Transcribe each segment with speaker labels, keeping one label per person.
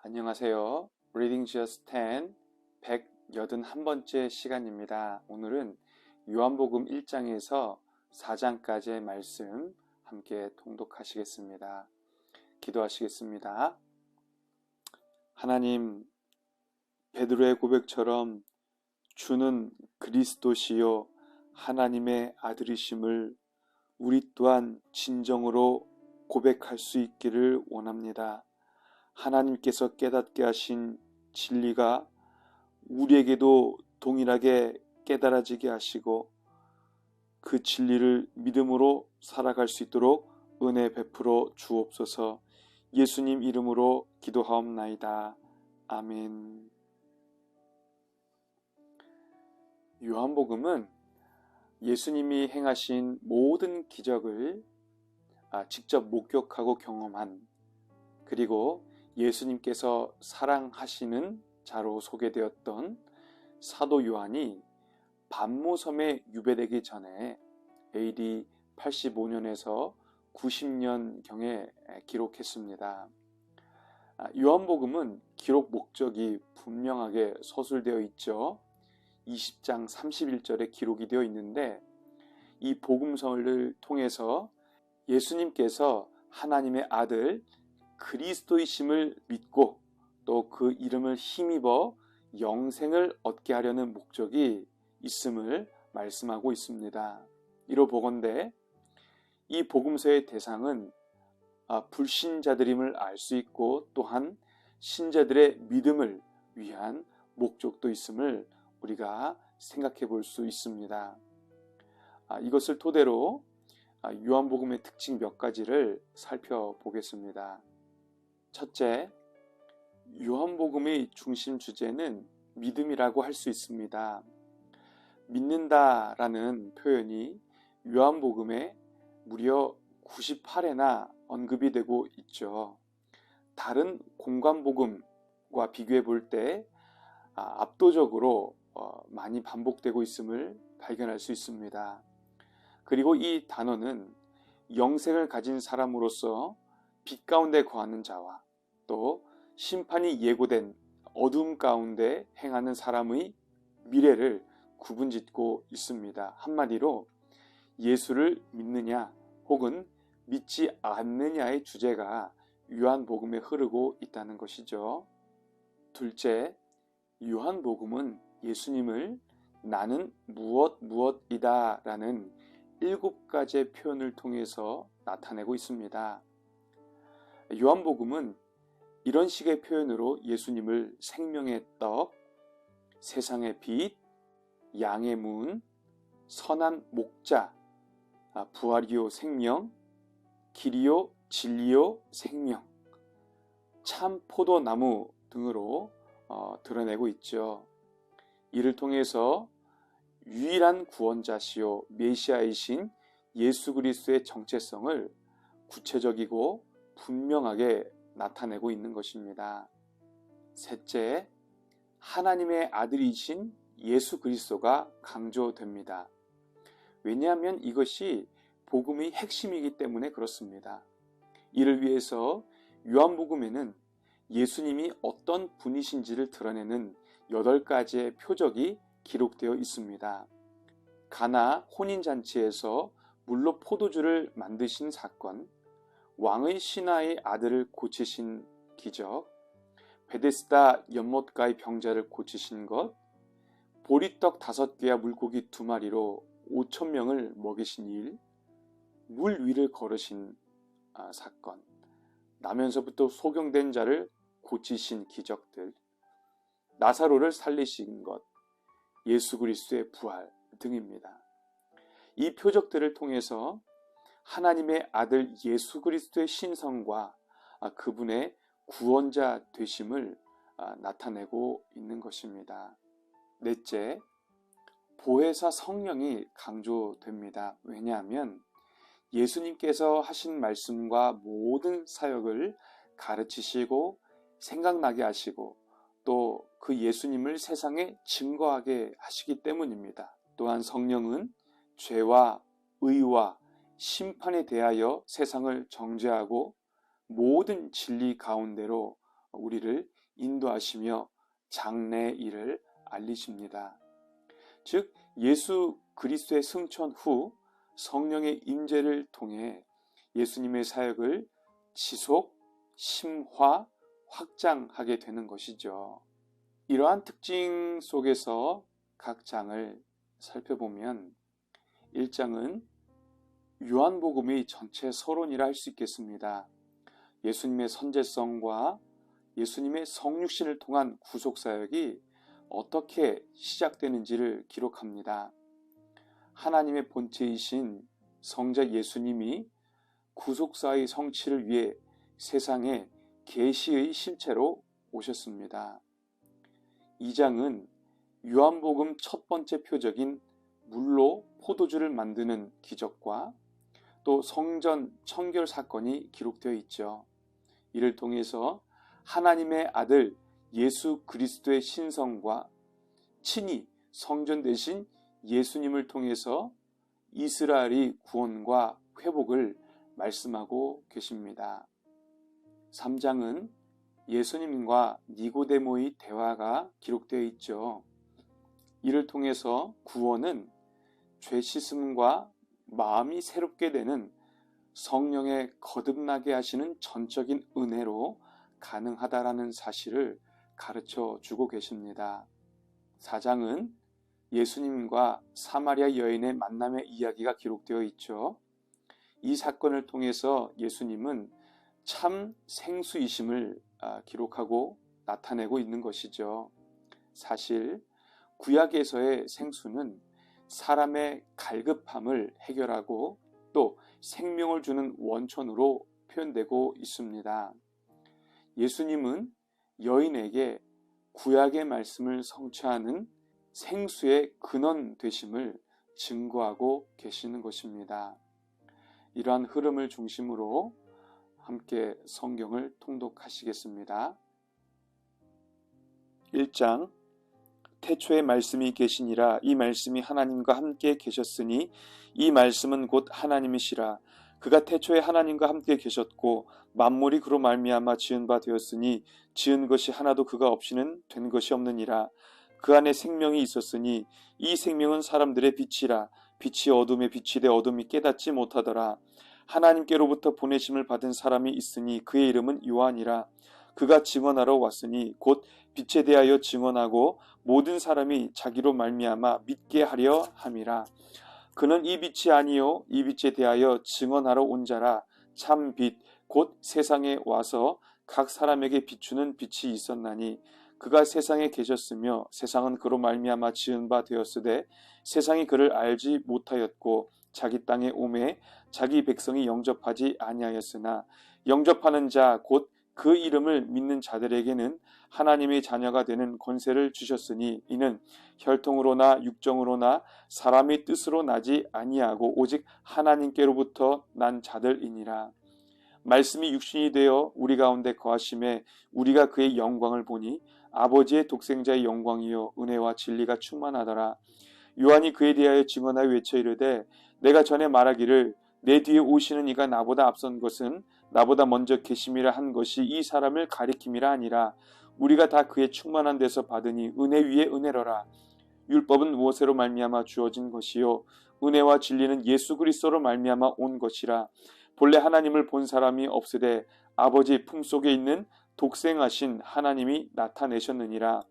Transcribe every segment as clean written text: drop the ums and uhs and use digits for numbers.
Speaker 1: 안녕하세요. Reading Just 10 181번째 시간입니다. 오늘은 요한복음 1장에서 4장까지의 말씀 함께 통독하시겠습니다. 기도하시겠습니다. 하나님, 베드로의 고백처럼 주는 그리스도시요 하나님의 아들이심을 우리 또한 진정으로 고백할 수 있기를 원합니다. 하나님께서 깨닫게 하신 진리가 우리에게도 동일하게 깨달아지게 하시고 그 진리를 믿음으로 살아갈 수 있도록 은혜 베풀어 주옵소서. 예수님 이름으로 기도하옵나이다. 아멘. 요한복음은 예수님이 행하신 모든 기적을 직접 목격하고 경험한, 그리고 예수님께서 사랑하시는 자로 소개되었던 사도 요한이 반모섬에 유배되기 전에 AD 85년에서 90년경에 기록했습니다. 요한복음은 기록 목적이 분명하게 서술되어 있죠. 20장 31절에 기록이 되어 있는데, 이 복음서를 통해서 예수님께서 하나님의 아들 그리스도이심을 믿고 또 그 이름을 힘입어 영생을 얻게 하려는 목적이 있음을 말씀하고 있습니다. 이로 보건대 이 복음서의 대상은 불신자들임을 알 수 있고, 또한 신자들의 믿음을 위한 목적도 있음을 우리가 생각해 볼 수 있습니다. 이것을 토대로 요한복음의 특징 몇 가지를 살펴보겠습니다. 첫째, 요한복음의 중심 주제는 믿음이라고 할 수 있습니다. 믿는다라는 표현이 요한복음에 무려 98회나 언급이 되고 있죠. 다른 공관복음과 비교해 볼 때 압도적으로 많이 반복되고 있음을 발견할 수 있습니다. 그리고 이 단어는 영생을 가진 사람으로서 빛 가운데 거하는 자와 또 심판이 예고된 어둠 가운데 행하는 사람의 미래를 구분짓고 있습니다. 한마디로 예수를 믿느냐 혹은 믿지 않느냐의 주제가 요한복음에 흐르고 있다는 것이죠. 둘째, 요한복음은 예수님을 나는 무엇이다 라는 7가지의 표현을 통해서 나타내고 있습니다. 요한복음은 이런 식의 표현으로 예수님을 생명의 떡, 세상의 빛, 양의 문, 선한 목자, 부활이요 생명, 길이요 진리요 생명, 참 포도나무 등으로 드러내고 있죠. 이를 통해서 유일한 구원자시요 메시아이신 예수 그리스도의 정체성을 구체적이고 분명하게 나타내고 있는 것입니다. 셋째, 하나님의 아들이신 예수 그리스도가 강조됩니다. 왜냐하면 이것이 복음의 핵심이기 때문에 그렇습니다. 이를 위해서 요한복음에는 예수님이 어떤 분이신지를 드러내는 8가지의 표적이 기록되어 있습니다. 가나 혼인잔치에서 물로 포도주를 만드신 사건, 왕의 신하의 아들을 고치신 기적, 베데스다 연못가의 병자를 고치신 것, 보리떡 5개와 물고기 2마리로 5,000명을 먹이신 일, 물 위를 걸으신 사건, 나면서부터 소경된 자를 고치신 기적들, 나사로를 살리신 것, 예수 그리스도의 부활 등입니다. 이 표적들을 통해서 하나님의 아들 예수 그리스도의 신성과 그분의 구원자 되심을 나타내고 있는 것입니다. 넷째, 보혜사 성령이 강조됩니다. 왜냐하면 예수님께서 하신 말씀과 모든 사역을 가르치시고 생각나게 하시고 또 그 예수님을 세상에 증거하게 하시기 때문입니다. 또한 성령은 죄와 의와 심판에 대하여 세상을 정죄하고 모든 진리 가운데로 우리를 인도하시며 장래의 일을 알리십니다. 즉 예수 그리스도의 승천 후 성령의 임재를 통해 예수님의 사역을 지속, 심화, 확장하게 되는 것이죠. 이러한 특징 속에서 각 장을 살펴보면 1장은 요한복음의 전체 서론이라 할 수 있겠습니다. 예수님의 선제성과 예수님의 성육신을 통한 구속사역이 어떻게 시작되는지를 기록합니다. 하나님의 본체이신 성자 예수님이 구속사의 성취를 위해 세상에 계시의 실체로 오셨습니다. 2장은 요한복음 첫 번째 표적인 물로 포도주를 만드는 기적과 또 성전 청결 사건이 기록되어 있죠. 이를 통해서 하나님의 아들 예수 그리스도의 신성과 친히 성전 되신 예수님을 통해서 이스라엘의 구원과 회복을 말씀하고 계십니다. 3장은 예수님과 니고데모의 대화가 기록되어 있죠. 이를 통해서 구원은 죄 씻음과 마음이 새롭게 되는 성령의 거듭나게 하시는 전적인 은혜로 가능하다라는 사실을 가르쳐 주고 계십니다. 4장은 예수님과 사마리아 여인의 만남의 이야기가 기록되어 있죠. 이 사건을 통해서 예수님은 참 생수이심을 기록하고 나타내고 있는 것이죠. 사실 구약에서의 생수는 사람의 갈급함을 해결하고 또 생명을 주는 원천으로 표현되고 있습니다. 예수님은 여인에게 구약의 말씀을 성취하는 생수의 근원 되심을 증거하고 계시는 것입니다. 이러한 흐름을 중심으로 함께 성경을 통독하시겠습니다. 1장 태초에 말씀이 계시니라. 이 말씀이 하나님과 함께 계셨으니 이 말씀은 곧 하나님이시라. 그가 태초에 하나님과 함께 계셨고 만물이 그로 말미암아 지은 바 되었으니 지은 것이 하나도 그가 없이는 된 것이 없느니라. 그 안에 생명이 있었으니 이 생명은 사람들의 빛이라. 빛이 어둠에 비치되 어둠이 깨닫지 못하더라. 하나님께로부터 보내심을 받은 사람이 있으니 그의 이름은 요한이라. 그가 증언하러 왔으니 곧 빛에 대하여 증언하고 모든 사람이 자기로 말미암아 믿게 하려 함이라. 그는 이 빛이 아니요 이 빛에 대하여 증언하러 온 자라. 참 빛 곧 세상에 와서 각 사람에게 비추는 빛이 있었나니 그가 세상에 계셨으며 세상은 그로 말미암아 지은 바 되었으되 세상이 그를 알지 못하였고 자기 땅에 오매 자기 백성이 영접하지 아니하였으나 영접하는 자 곧 그 이름을 믿는 자들에게는 하나님의 자녀가 되는 권세를 주셨으니 이는 혈통으로나 육정으로나 사람의 뜻으로 나지 아니하고 오직 하나님께로부터 난 자들이니라. 말씀이 육신이 되어 우리 가운데 거하심에 우리가 그의 영광을 보니 아버지의 독생자의 영광이요 은혜와 진리가 충만하더라. 요한이 그에 대하여 증언하여 외쳐 이르되 내가 전에 말하기를 내 뒤에 오시는 이가 나보다 앞선 것은 나보다 먼저 계심이라 한 것이 이 사람을 가리킴이라 아니라 우리가 다 그의 충만한 데서 받으니 은혜 위에 은혜로라. 율법은 무엇으로 말미암아 주어진 것이요 은혜와 진리는 예수 그리스도로 말미암아 온 것이라. 본래 하나님을 본 사람이 없으되 아버지 품속에 있는 독생하신 하나님이 나타내셨느니라.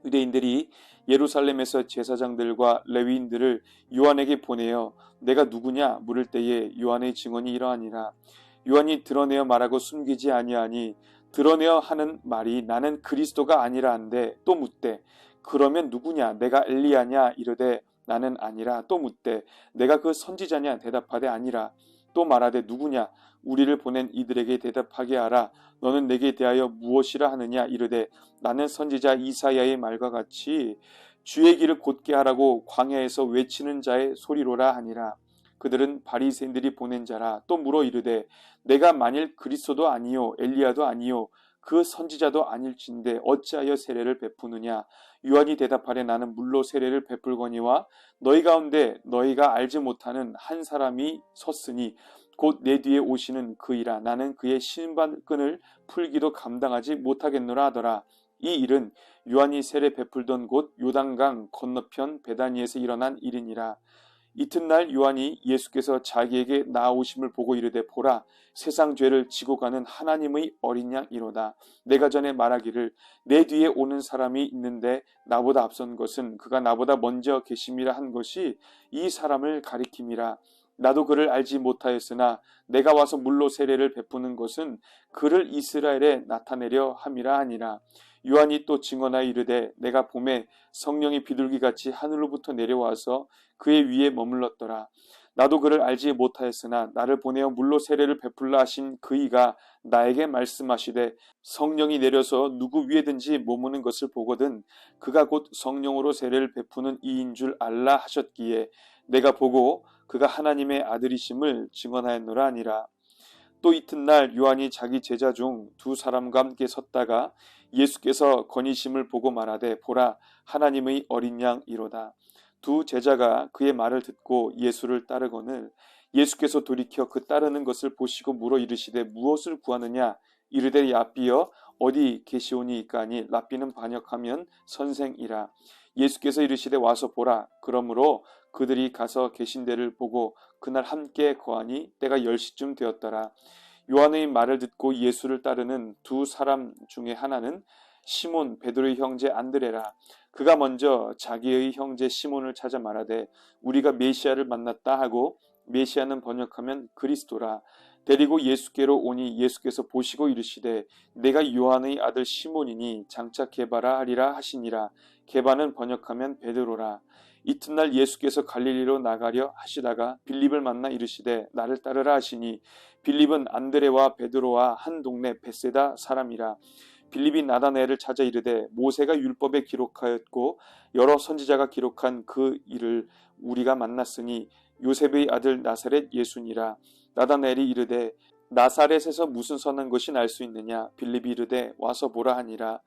Speaker 1: 유대인들이 예루살렘에서 제사장들과 레위인들을 요한에게 보내어 내가 누구냐 물을 때에 요한의 증언이 이러하니라. 요한이 드러내어 말하고 숨기지 아니하니 드러내어 하는 말이 나는 그리스도가 아니라 한데 또 묻되 그러면 누구냐 내가 엘리야냐 이르되 나는 아니라. 또 묻되 내가 그 선지자냐 대답하되 아니라. 또 말하되 누구냐 우리를 보낸 이들에게 대답하게 하라. 너는 내게 대하여 무엇이라 하느냐 이르되 나는 선지자 이사야의 말과 같이 주의 길을 곧게 하라고 광야에서 외치는 자의 소리로라 하니라. 그들은 바리새인들이 보낸 자라. 또 물어 이르되 내가 만일 그리스도도 아니요 엘리야도 아니요 그 선지자도 아닐진데 어찌하여 세례를 베푸느냐. 요한이 대답하되 나는 물로 세례를 베풀거니와 너희 가운데 너희가 알지 못하는 한 사람이 섰으니 곧 내 뒤에 오시는 그이라. 나는 그의 신발끈을 풀기도 감당하지 못하겠노라 하더라. 이 일은 요한이 세례 베풀던 곳 요단강 건너편 베다니에서 일어난 일이니라. 이튿날 요한이 예수께서 자기에게 나아오심을 보고 이르되 보라 세상 죄를 지고 가는 하나님의 어린 양이로다. 내가 전에 말하기를 내 뒤에 오는 사람이 있는데 나보다 앞선 것은 그가 나보다 먼저 계심이라 한 것이 이 사람을 가리킴이라. 나도 그를 알지 못하였으나 내가 와서 물로 세례를 베푸는 것은 그를 이스라엘에 나타내려 함이라 하니라. 요한이 또 증언하여 이르되 내가 봄에 성령이 비둘기같이 하늘로부터 내려와서 그의 위에 머물렀더라. 나도 그를 알지 못하였으나 나를 보내어 물로 세례를 베풀라 하신 그이가 나에게 말씀하시되 성령이 내려서 누구 위에든지 머무는 것을 보거든 그가 곧 성령으로 세례를 베푸는 이인 줄 알라 하셨기에 내가 보고 그가 하나님의 아들이심을 증언하였노라 하니라. 또 이튿날 요한이 자기 제자 중 두 사람과 함께 섰다가 예수께서 거니심을 보고 말하되 보라 하나님의 어린 양이로다. 두 제자가 그의 말을 듣고 예수를 따르거늘 예수께서 돌이켜 그 따르는 것을 보시고 물어 이르시되 무엇을 구하느냐 이르되 랍비여 어디 계시오니이까 하니 랍비는 번역하면 선생이라. 예수께서 이르시되 와서 보라. 그러므로 그들이 가서 계신 데를 보고 그날 함께 거하니 때가 10시쯤 되었더라. 요한의 말을 듣고 예수를 따르는 두 사람 중에 하나는 시몬 베드로의 형제 안드레라. 그가 먼저 자기의 형제 시몬을 찾아 말하되 우리가 메시아를 만났다 하고 메시아는 번역하면 그리스도라. 데리고 예수께로 오니 예수께서 보시고 이르시되 내가 요한의 아들 시몬이니 장차 게바라 하리라 하시니라. 게바는 번역하면 베드로라. 이튿날 예수께서 갈릴리로 나가려 하시다가 빌립을 만나 이르시되 나를 따르라 하시니 빌립은 안드레와 베드로와 한 동네 베세다 사람이라. 빌립이 나다나엘을 찾아 이르되 모세가 율법에 기록하였고 여러 선지자가 기록한 그 일을 우리가 만났으니 요셉의 아들 나사렛 예수니라. 나다나엘이 이르되 나사렛에서 무슨 선한 것이 날 수 있느냐. 빌립이 이르되 와서 보라 하니라.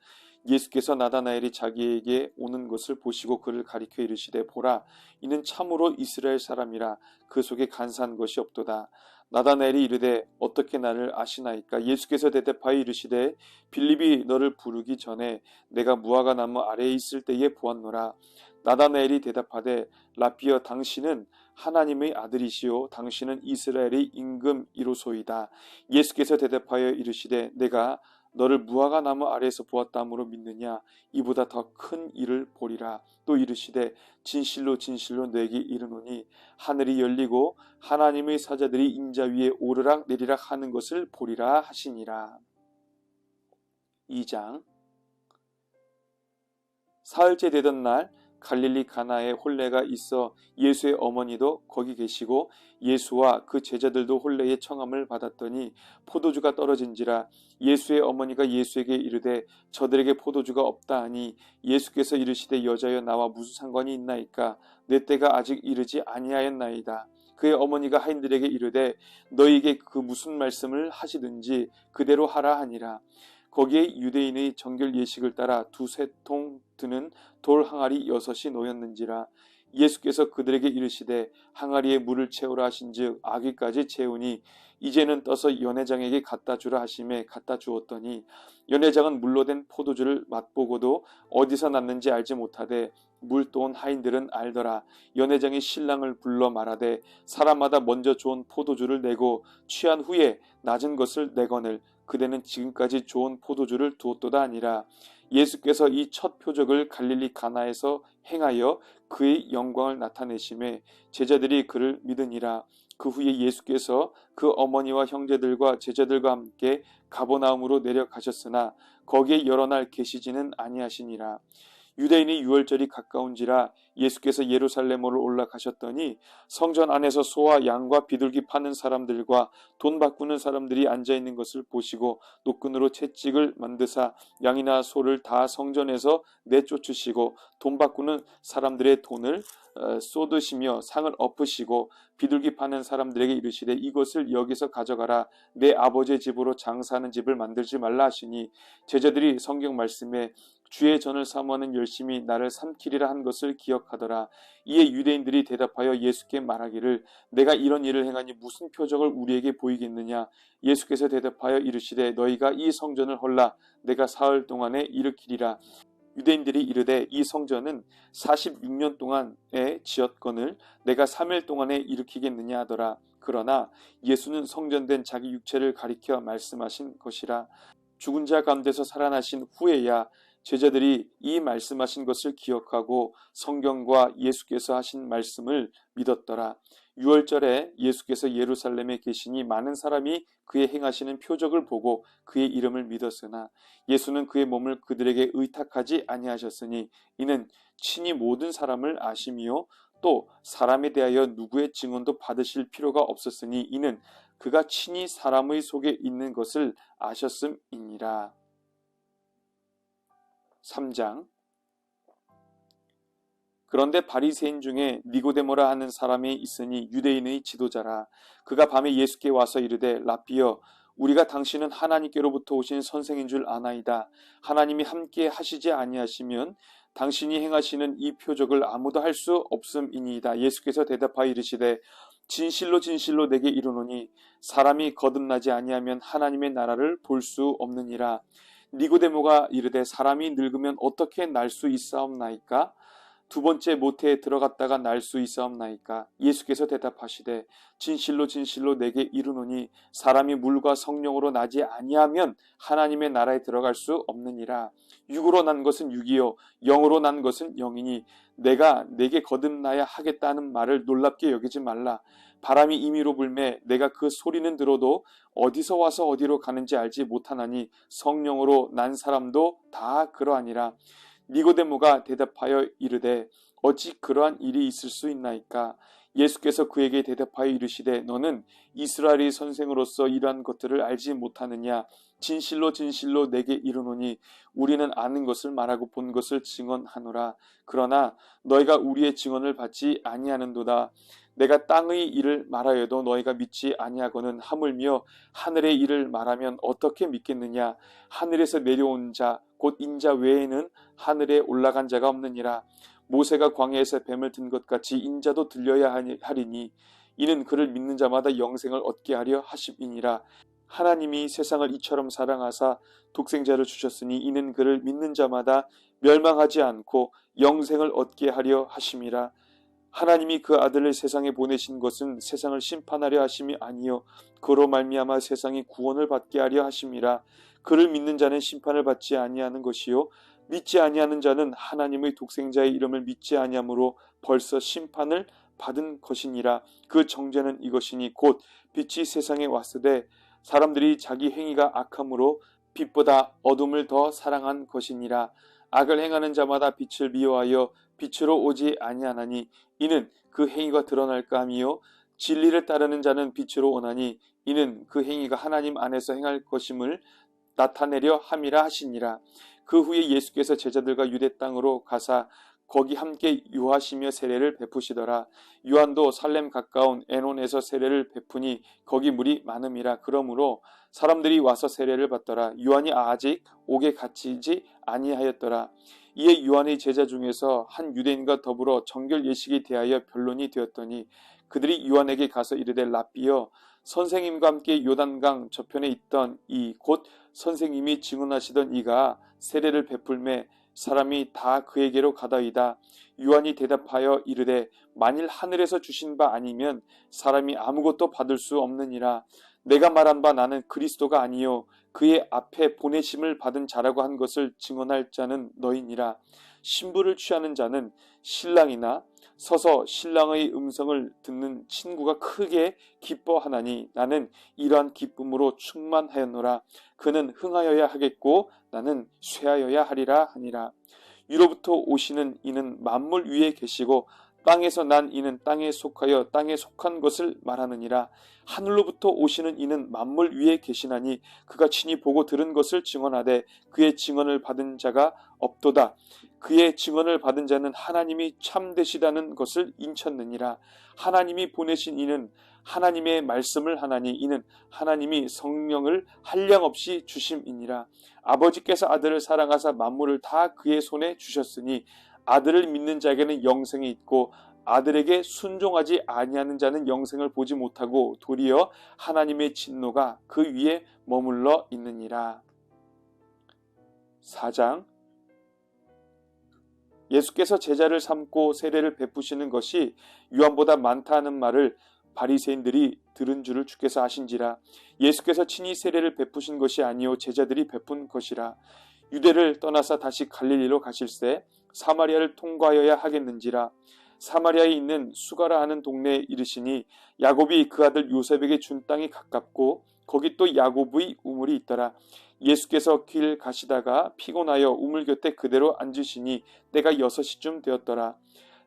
Speaker 1: 예수께서 나다나엘이 자기에게 오는 것을 보시고 그를 가리켜 이르시되 보라 이는 참으로 이스라엘 사람이라 그 속에 간사한 것이 없도다. 나다나엘이 이르되 어떻게 나를 아시나이까. 예수께서 대답하여 이르시되 빌립이 너를 부르기 전에 내가 무화과 나무 아래에 있을 때에 보았노라. 나다나엘이 대답하되 랍비여 당신은 하나님의 아들이시오 당신은 이스라엘의 임금이로소이다. 예수께서 대답하여 이르시되 내가 너를 무화과 나무 아래에서 보았다므로 믿느냐. 이보다 더 큰 일을 보리라. 또 이르시되 진실로 진실로 너에게 이르노니 하늘이 열리고 하나님의 사자들이 인자 위에 오르락 내리락 하는 것을 보리라 하시니라. 2장. 사흘째 되던 날 갈릴리 가나에 혼례가 있어 예수의 어머니도 거기 계시고 예수와 그 제자들도 혼례의 청함을 받았더니 포도주가 떨어진지라. 예수의 어머니가 예수에게 이르되 저들에게 포도주가 없다 하니 예수께서 이르시되 여자여 나와 무슨 상관이 있나이까. 내 때가 아직 이르지 아니하였나이다. 그의 어머니가 하인들에게 이르되 너희에게 그 무슨 말씀을 하시든지 그대로 하라 하니라. 거기에 유대인의 정결 예식을 따라 두세 통 드는 돌 항아리 6이 놓였는지라. 예수께서 그들에게 이르시되 항아리에 물을 채우라 하신즉 아귀까지 채우니 이제는 떠서 연회장에게 갖다 주라 하심에 갖다 주었더니 연회장은 물로 된 포도주를 맛보고도 어디서 났는지 알지 못하되 물 떠온 하인들은 알더라. 연회장이 신랑을 불러 말하되 사람마다 먼저 좋은 포도주를 내고 취한 후에 낮은 것을 내거늘 그대는 지금까지 좋은 포도주를 두었도다 아니라. 예수께서 이 첫 표적을 갈릴리 가나에서 행하여 그의 영광을 나타내심에 제자들이 그를 믿으니라. 그 후에 예수께서 그 어머니와 형제들과 제자들과 함께 가버나움으로 내려가셨으나 거기에 여러 날 계시지는 아니하시니라. 유대인의 유월절이 가까운지라 예수께서 예루살렘으로 올라가셨더니 성전 안에서 소와 양과 비둘기 파는 사람들과 돈 바꾸는 사람들이 앉아있는 것을 보시고 노끈으로 채찍을 만드사 양이나 소를 다 성전에서 내쫓으시고 돈 바꾸는 사람들의 돈을 쏟으시며 상을 엎으시고 비둘기 파는 사람들에게 이르시되 이것을 여기서 가져가라. 내 아버지의 집으로 장사하는 집을 만들지 말라 하시니 제자들이 성경 말씀에 주의 전을 사모하는 열심히 나를 삼키리라 한 것을 기억하더라. 이에 유대인들이 대답하여 예수께 말하기를 내가 이런 일을 행하니 무슨 표적을 우리에게 보이겠느냐. 예수께서 대답하여 이르시되 너희가 이 성전을 헐라 내가 사흘 동안에 일으키리라. 유대인들이 이르되 이 성전은 46년 동안에 지었거늘 내가 3일 동안에 일으키겠느냐 하더라. 그러나 예수는 성전된 자기 육체를 가리켜 말씀하신 것이라. 죽은 자 가운데서 살아나신 후에야 제자들이 이 말씀하신 것을 기억하고 성경과 예수께서 하신 말씀을 믿었더라. 6월절에 예수께서 예루살렘에 계시니 많은 사람이 그의 행하시는 표적을 보고 그의 이름을 믿었으나 예수는 그의 몸을 그들에게 의탁하지 아니하셨으니 이는 친히 모든 사람을 아심이요 또 사람에 대하여 누구의 증언도 받으실 필요가 없었으니 이는 그가 친히 사람의 속에 있는 것을 아셨음이니라. 3장. 그런데 바리새인 중에 니고데모라 하는 사람이 있으니 유대인의 지도자라. 그가 밤에 예수께 와서 이르되 라삐여 우리가 당신은 하나님께로부터 오신 선생인 줄 아나이다. 하나님이 함께 하시지 아니하시면 당신이 행하시는 이 표적을 아무도 할 수 없음이니이다. 예수께서 대답하여 이르시되 진실로 진실로 내게 이르노니 사람이 거듭나지 아니하면 하나님의 나라를 볼 수 없느니라. 니고데모가 이르되 사람이 늙으면 어떻게 날 수 있사옵나이까? 두 번째 모태에 들어갔다가 날 수 있사옵나이까? 예수께서 대답하시되 진실로 진실로 내게 이르노니 사람이 물과 성령으로 나지 아니하면 하나님의 나라에 들어갈 수 없느니라. 육으로 난 것은 육이요 영으로 난 것은 영이니 내가 내게 거듭나야 하겠다는 말을 놀랍게 여기지 말라. 바람이 임의로 불매 내가 그 소리는 들어도 어디서 와서 어디로 가는지 알지 못하나니 성령으로 난 사람도 다 그러하니라. 니고데모가 대답하여 이르되 어찌 그러한 일이 있을 수 있나이까? 예수께서 그에게 대답하여 이르시되 너는 이스라엘의 선생으로서 이러한 것들을 알지 못하느냐? 진실로 진실로 내게 이르노니 우리는 아는 것을 말하고 본 것을 증언하노라. 그러나 너희가 우리의 증언을 받지 아니하는도다. 내가 땅의 일을 말하여도 너희가 믿지 아니하거는 하물며 하늘의 일을 말하면 어떻게 믿겠느냐? 하늘에서 내려온 자 곧 인자 외에는 하늘에 올라간 자가 없느니라. 모세가 광야에서 뱀을 든 것 같이 인자도 들려야 하리니 이는 그를 믿는 자마다 영생을 얻게 하려 하심이니라. 하나님이 세상을 이처럼 사랑하사 독생자를 주셨으니 이는 그를 믿는 자마다 멸망하지 않고 영생을 얻게 하려 하심이라. 하나님이 그 아들을 세상에 보내신 것은 세상을 심판하려 하심이 아니요 그로 말미암아 세상이 구원을 받게 하려 하심이라. 그를 믿는 자는 심판을 받지 아니하는 것이요 믿지 아니하는 자는 하나님의 독생자의 이름을 믿지 아니하므로 벌써 심판을 받은 것이니라. 그 정죄는 이것이니 곧 빛이 세상에 왔으되 사람들이 자기 행위가 악함으로 빛보다 어둠을 더 사랑한 것이니라. 악을 행하는 자마다 빛을 미워하여 빛으로 오지 아니하나니 이는 그 행위가 드러날까 함이요 진리를 따르는 자는 빛으로 오나니 이는 그 행위가 하나님 안에서 행할 것임을 나타내려 함이라 하시니라. 그 후에 예수께서 제자들과 유대 땅으로 가사 거기 함께 유하시며 세례를 베푸시더라. 요한도 살렘 가까운 에논에서 세례를 베푸니 거기 물이 많음이라. 그러므로 사람들이 와서 세례를 받더라. 요한이 아직 옥에 갇히지 아니하였더라. 이에 요한의 제자 중에서 한 유대인과 더불어 정결 예식에 대하여 변론이 되었더니 그들이 요한에게 가서 이르되 라삐여 선생님과 함께 요단강 저편에 있던 이 곧 선생님이 증언하시던 이가 세례를 베풀매 사람이 다 그에게로 가더이다. 요한이 대답하여 이르되 만일 하늘에서 주신 바 아니면 사람이 아무것도 받을 수 없느니라. 내가 말한 바 나는 그리스도가 아니요 그의 앞에 보내심을 받은 자라고 한 것을 증언할 자는 너희니라. 신부를 취하는 자는 신랑이나 서서 신랑의 음성을 듣는 친구가 크게 기뻐하나니 나는 이러한 기쁨으로 충만하였노라. 그는 흥하여야 하겠고 나는 쇠하여야 하리라 하니라. 위로부터 오시는 이는 만물 위에 계시고 땅에서 난 이는 땅에 속하여 땅에 속한 것을 말하느니라. 하늘로부터 오시는 이는 만물 위에 계시나니 그가 친히 보고 들은 것을 증언하되 그의 증언을 받은 자가 없도다. 그의 증언을 받은 자는 하나님이 참되시다는 것을 인쳤느니라. 하나님이 보내신 이는 하나님의 말씀을 하나니 이는 하나님이 성령을 한량없이 주심이니라. 아버지께서 아들을 사랑하사 만물을 다 그의 손에 주셨으니 아들을 믿는 자에게는 영생이 있고 아들에게 순종하지 아니하는 자는 영생을 보지 못하고 도리어 하나님의 진노가 그 위에 머물러 있느니라. 4장. 예수께서 제자를 삼고 세례를 베푸시는 것이 요한보다 많다 하는 말을 바리새인들이 들은 줄을 주께서 아신지라. 예수께서 친히 세례를 베푸신 것이 아니요 제자들이 베푼 것이라. 유대를 떠나서 다시 갈릴리로 가실새 사마리아를 통과하여야 하겠는지라. 사마리아에 있는 수가라 하는 동네에 이르시니 야곱이 그 아들 요셉에게 준 땅이 가깝고 거기 또 야곱의 우물이 있더라. 예수께서 길 가시다가 피곤하여 우물 곁에 그대로 앉으시니 때가 6시쯤 되었더라.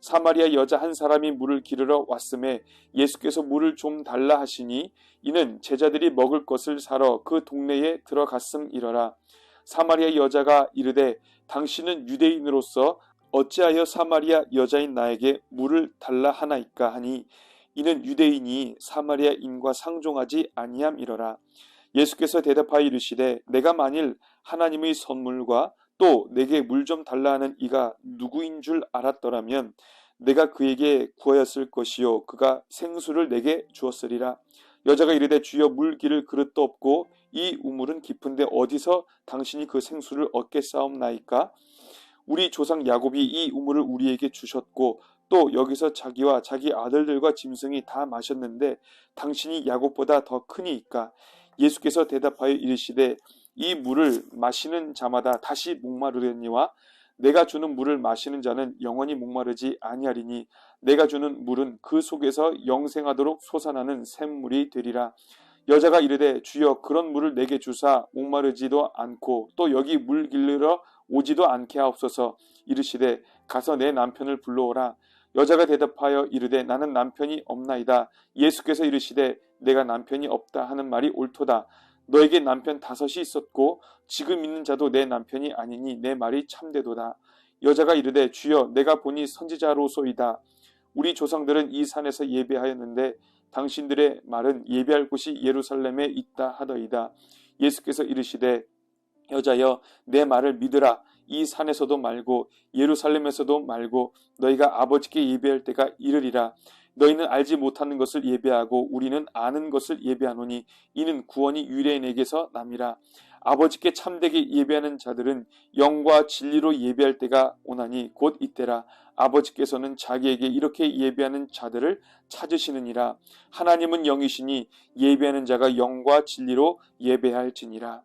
Speaker 1: 사마리아 여자 한 사람이 물을 기르러 왔음에 예수께서 물을 좀 달라 하시니 이는 제자들이 먹을 것을 사러 그 동네에 들어갔음이러라. 사마리아 여자가 이르되 당신은 유대인으로서 어찌하여 사마리아 여자인 나에게 물을 달라 하나이까 하니 이는 유대인이 사마리아인과 상종하지 아니함이러라. 예수께서 대답하여 이르시되 내가 만일 하나님의 선물과 또 내게 물 좀 달라 하는 이가 누구인 줄 알았더라면 내가 그에게 구하였을 것이요 그가 생수를 내게 주었으리라. 여자가 이르되 주여 물 기를 그릇도 없고 이 우물은 깊은데 어디서 당신이 그 생수를 얻겠사옵나이까? 우리 조상 야곱이 이 우물을 우리에게 주셨고 또 여기서 자기와 자기 아들들과 짐승이 다 마셨는데 당신이 야곱보다 더 크니이까? 예수께서 대답하여 이르시되 이 물을 마시는 자마다 다시 목마르려니와 내가 주는 물을 마시는 자는 영원히 목마르지 아니하리니 내가 주는 물은 그 속에서 영생하도록 솟아나는 샘물이 되리라. 여자가 이르되 주여 그런 물을 내게 주사 목마르지도 않고 또 여기 물 길르러 오지도 않게 하옵소서. 이르시되 가서 내 남편을 불러오라. 여자가 대답하여 이르되 나는 남편이 없나이다. 예수께서 이르시되 내가 남편이 없다 하는 말이 옳도다. 너에게 남편 5이 있었고 지금 있는 자도 내 남편이 아니니 내 말이 참되도다. 여자가 이르되 주여 내가 보니 선지자로소이다. 우리 조상들은 이 산에서 예배하였는데 당신들의 말은 예배할 곳이 예루살렘에 있다 하더이다. 예수께서 이르시되 여자여 내 말을 믿으라. 이 산에서도 말고 예루살렘에서도 말고 너희가 아버지께 예배할 때가 이르리라. 너희는 알지 못하는 것을 예배하고 우리는 아는 것을 예배하노니 이는 구원이 유대인에게서 남이라. 아버지께 참되게 예배하는 자들은 영과 진리로 예배할 때가 오나니 곧 이때라. 아버지께서는 자기에게 이렇게 예배하는 자들을 찾으시느니라. 하나님은 영이시니 예배하는 자가 영과 진리로 예배할지니라.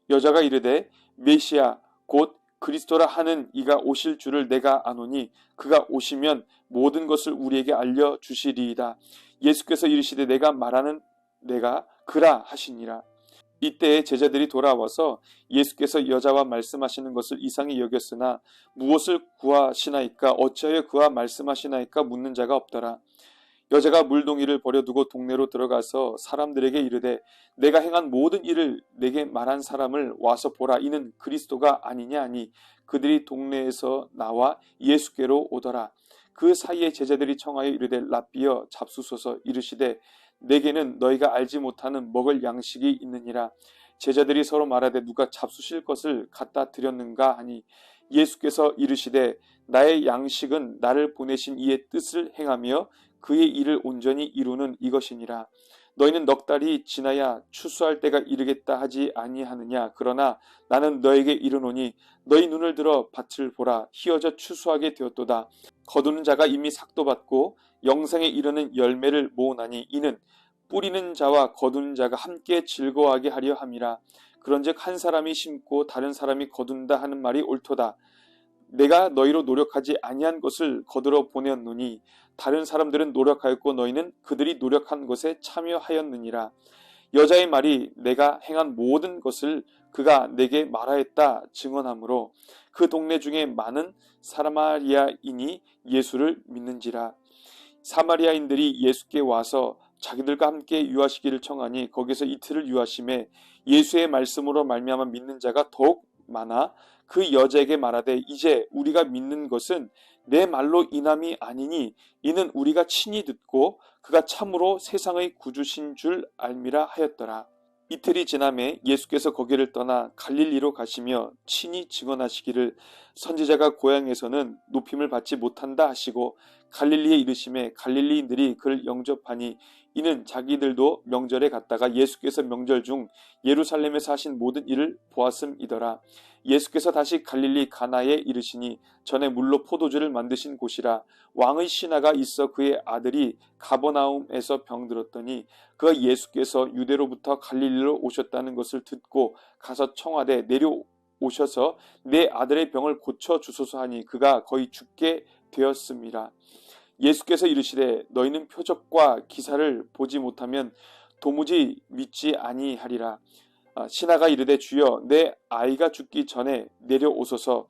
Speaker 1: 여자가 이르되 메시아 곧 그리스도라 하는 이가 오실 줄을 내가 아노니 그가 오시면 모든 것을 우리에게 알려주시리이다. 예수께서 이르시되 내가 말하는 내가 그라 하시니라. 이때에 제자들이 돌아와서 예수께서 여자와 말씀하시는 것을 이상히 여겼으나 무엇을 구하시나이까 어찌하여 그와 말씀하시나이까 묻는 자가 없더라. 여자가 물동이를 버려두고 동네로 들어가서 사람들에게 이르되 내가 행한 모든 일을 내게 말한 사람을 와서 보라. 이는 그리스도가 아니냐 하니 그들이 동네에서 나와 예수께로 오더라. 그 사이에 제자들이 청하여 이르되 랍비여 잡수소서. 이르시되 내게는 너희가 알지 못하는 먹을 양식이 있느니라. 제자들이 서로 말하되 누가 잡수실 것을 갖다 드렸는가 하니 예수께서 이르시되 나의 양식은 나를 보내신 이의 뜻을 행하며 그의 일을 온전히 이루는 이것이니라. 너희는 넉 달이 지나야 추수할 때가 이르겠다 하지 아니하느냐. 그러나 나는 너에게 이르노니 너희 눈을 들어 밭을 보라. 희어져 추수하게 되었도다. 거두는 자가 이미 삭도 받고 영생에 이르는 열매를 모으나니 이는 뿌리는 자와 거두는 자가 함께 즐거워하게 하려 함이라. 그런즉 한 사람이 심고 다른 사람이 거둔다 하는 말이 옳도다. 내가 너희로 노력하지 아니한 것을 거두러 보내었노니 다른 사람들은 노력하였고 너희는 그들이 노력한 것에 참여하였느니라. 여자의 말이 내가 행한 모든 것을 그가 내게 말하였다 증언하므로 그 동네 중에 많은 사마리아인이 예수를 믿는지라. 사마리아인들이 예수께 와서 자기들과 함께 유하시기를 청하니 거기서 이틀을 유하심에 예수의 말씀으로 말미암아 믿는 자가 더욱 많아 그 여자에게 말하되 이제 우리가 믿는 것은 내 말로 인함이 아니니 이는 우리가 친히 듣고 그가 참으로 세상의 구주신 줄 알미라 하였더라. 이틀이 지남에 예수께서 거기를 떠나 갈릴리로 가시며 친히 증언하시기를 선지자가 고향에서는 높임을 받지 못한다 하시고 갈릴리에 이르심에 갈릴리인들이 그를 영접하니 이는 자기들도 명절에 갔다가 예수께서 명절 중 예루살렘에서 하신 모든 일을 보았음이더라. 예수께서 다시 갈릴리 가나에 이르시니 전에 물로 포도주를 만드신 곳이라. 왕의 신하가 있어 그의 아들이 가버나움에서 병들었더니 그가 예수께서 유대로부터 갈릴리로 오셨다는 것을 듣고 가서 청하되 내려오셔서 내 아들의 병을 고쳐 주소서 하니 그가 거의 죽게 되었음이라. 예수께서 이르시되 너희는 표적과 기사를 보지 못하면 도무지 믿지 아니하리라. 신하가 이르되 주여 내 아이가 죽기 전에 내려오소서.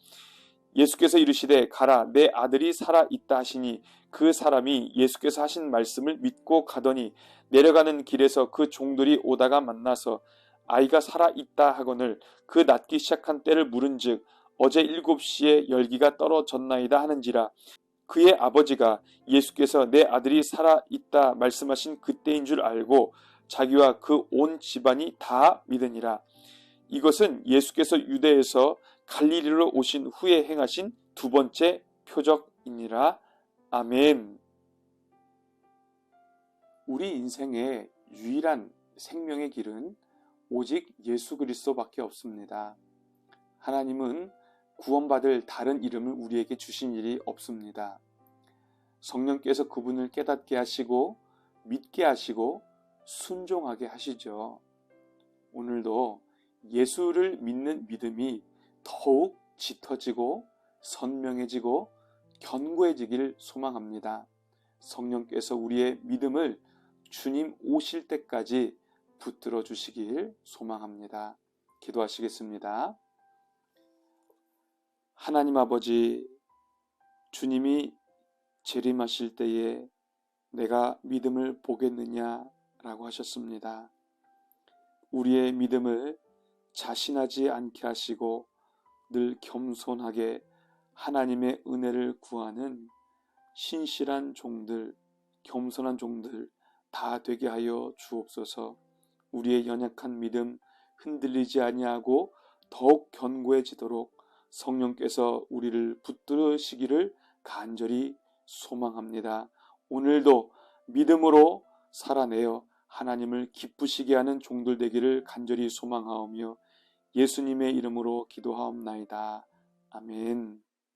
Speaker 1: 예수께서 이르시되 가라 내 아들이 살아 있다 하시니 그 사람이 예수께서 하신 말씀을 믿고 가더니 내려가는 길에서 그 종들이 오다가 만나서 아이가 살아 있다 하거늘 그 낫기 시작한 때를 물은즉 어제 7시에 열기가 떨어졌나이다 하는지라. 그의 아버지가 예수께서 내 아들이 살아 있다 말씀하신 그때인 줄 알고 자기와 그 온 집안이 다 믿으니라. 이것은 예수께서 유대에서 갈릴리로 오신 후에 행하신 두 번째 표적이니라. 아멘. 우리 인생의 유일한 생명의 길은 오직 예수 그리스도밖에 없습니다. 하나님은 구원받을 다른 이름을 우리에게 주신 일이 없습니다. 성령께서 그분을 깨닫게 하시고 믿게 하시고 순종하게 하시죠. 오늘도 예수를 믿는 믿음이 더욱 짙어지고 선명해지고 견고해지기를 소망합니다. 성령께서 우리의 믿음을 주님 오실 때까지 붙들어 주시길 소망합니다. 기도하시겠습니다. 하나님 아버지, 주님이 재림하실 때에 내가 믿음을 보겠느냐라고 하셨습니다. 우리의 믿음을 자신하지 않게 하시고 늘 겸손하게 하나님의 은혜를 구하는 신실한 종들, 겸손한 종들 다 되게 하여 주옵소서. 우리의 연약한 믿음 흔들리지 아니하고 더욱 견고해지도록 성령께서 우리를 붙들으시기를 간절히 소망합니다. 오늘도 믿음으로 살아내어 하나님을 기쁘시게 하는 종들 되기를 간절히 소망하오며 예수님의 이름으로 기도하옵나이다. 아멘.